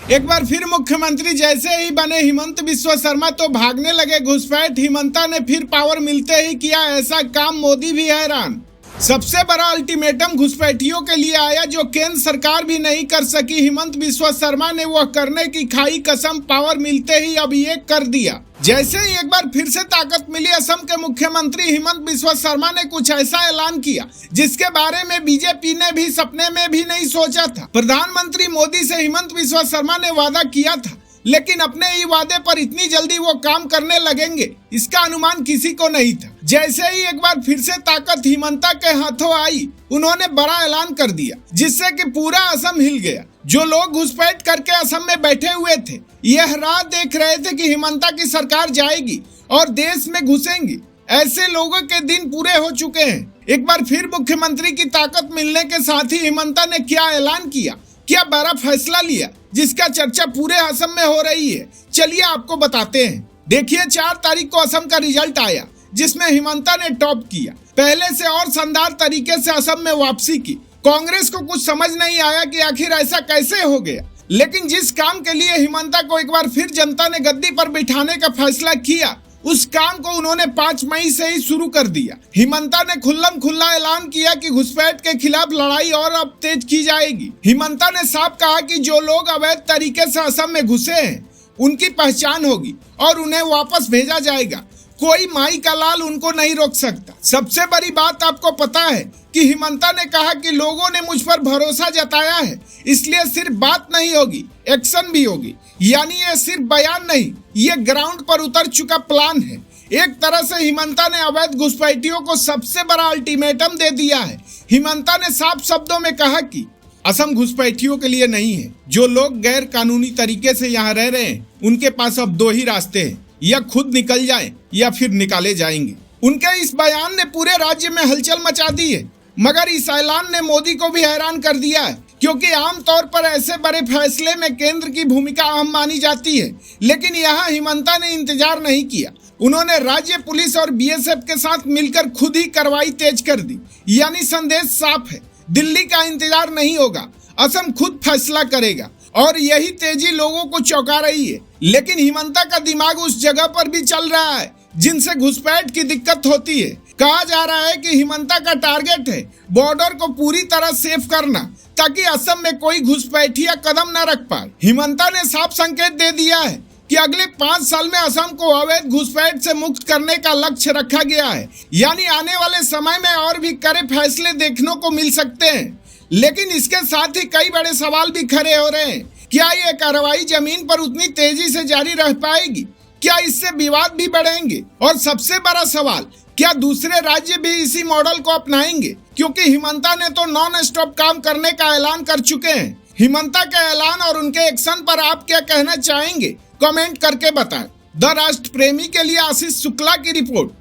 एक बार फिर मुख्यमंत्री जैसे ही बने हिमंत बिस्वा शर्मा तो भागने लगे घुसपैठ। हिमंता ने फिर पावर मिलते ही किया ऐसा काम, मोदी भी हैरान। सबसे बड़ा अल्टीमेटम घुसपैठियों के लिए आया जो केंद्र सरकार भी नहीं कर सकी। हिमंत बिस्वा शर्मा ने वह करने की खाई कसम, पावर मिलते ही अब ये कर दिया। जैसे ही एक बार फिर से ताकत मिली, असम के मुख्यमंत्री हिमंत बिस्वा शर्मा ने कुछ ऐसा ऐलान किया जिसके बारे में बीजेपी ने भी सपने में भी नहीं सोचा था। प्रधानमंत्री मोदी से हिमंत बिस्वा शर्मा ने वादा किया था, लेकिन अपने ही वादे पर इतनी जल्दी वो काम करने लगेंगे इसका अनुमान किसी को नहीं था। जैसे ही एक बार फिर से ताकत हिमंता के हाथों आई, उन्होंने बड़ा ऐलान कर दिया जिससे कि पूरा असम हिल गया। जो लोग घुसपैठ करके असम में बैठे हुए थे, यह राह देख रहे थे कि हिमंता की सरकार जाएगी और देश में घुसेंगी, ऐसे लोगों के दिन पूरे हो चुके हैं। एक बार फिर मुख्यमंत्री की ताकत मिलने के साथ ही हिमंता ने क्या ऐलान किया, क्या बड़ा फैसला लिया जिसका चर्चा पूरे असम में हो रही है, चलिए आपको बताते हैं। देखिए 4 तारीख को असम का रिजल्ट आया जिसमें हिमंता ने टॉप किया। पहले से और शानदार तरीके से असम में वापसी की। कांग्रेस को कुछ समझ नहीं आया कि आखिर ऐसा कैसे हो गया, लेकिन जिस काम के लिए हिमंता को एक बार फिर जनता ने गद्दी पर बिठाने का फैसला किया, उस काम को उन्होंने 5 मई से ही शुरू कर दिया। हिमंता ने खुल्लम खुल्ला ऐलान किया कि घुसपैठ के खिलाफ लड़ाई और अब तेज की जाएगी। हिमंता ने साफ कहा कि जो लोग अवैध तरीके से असम में घुसे हैं उनकी पहचान होगी और उन्हें वापस भेजा जाएगा। कोई माई का लाल उनको नहीं रोक सकता। सबसे बड़ी बात आपको पता है कि हिमंता ने कहा कि लोगों ने मुझ पर भरोसा जताया है, इसलिए सिर्फ बात नहीं होगी, एक्शन भी होगी। यानी ये सिर्फ बयान नहीं, ये ग्राउंड पर उतर चुका प्लान है। एक तरह से हिमंता ने अवैध घुसपैठियों को सबसे बड़ा अल्टीमेटम दे दिया है। हिमंता ने साफ शब्दों में कहा कि असम घुसपैठियों के लिए नहीं है। जो लोग गैर कानूनी तरीके से यहाँ रह रहे हैं उनके पास अब 2 ही रास्ते हैं, या खुद निकल जाएं या फिर निकाले जाएंगे। उनके इस बयान ने पूरे राज्य में हलचल मचा दी है, मगर इस ऐलान ने मोदी को भी हैरान कर दिया है, क्योंकि आमतौर पर ऐसे बड़े फैसले में केंद्र की भूमिका अहम मानी जाती है। लेकिन यहाँ हिमंता ने इंतजार नहीं किया। उन्होंने राज्य पुलिस और बीएसएफ के साथ मिलकर खुद ही कार्रवाई तेज कर दी। यानी संदेश साफ है, दिल्ली का इंतजार नहीं होगा, असम खुद फैसला करेगा। और यही तेजी लोगों को चौंका रही है। लेकिन हिमंता का दिमाग उस जगह पर भी चल रहा है जिनसे घुसपैठ की दिक्कत होती है। कहा जा रहा है कि हिमंता का टारगेट है बॉर्डर को पूरी तरह सेफ करना, ताकि असम में कोई घुसपैठिया कदम न रख पाए। हिमंता ने साफ संकेत दे दिया है कि अगले 5 साल में असम को अवैध घुसपैठ से मुक्त करने का लक्ष्य रखा गया है। यानी आने वाले समय में और भी कड़े फैसले देखने को मिल सकते हैं। लेकिन इसके साथ ही कई बड़े सवाल भी खड़े हो रहे हैं। क्या ये कार्रवाई जमीन पर उतनी तेजी से जारी रह पाएगी? क्या इससे विवाद भी बढ़ेंगे? और सबसे बड़ा सवाल, क्या दूसरे राज्य भी इसी मॉडल को अपनाएंगे? क्योंकि हिमंता ने तो नॉन स्टॉप काम करने का ऐलान कर चुके हैं। हिमंता के ऐलान और उनके एक्शन पर आप क्या कहना चाहेंगे? कमेंट करके बताएं। द राष्ट्र प्रेमी के लिए आशीष शुक्ला की रिपोर्ट।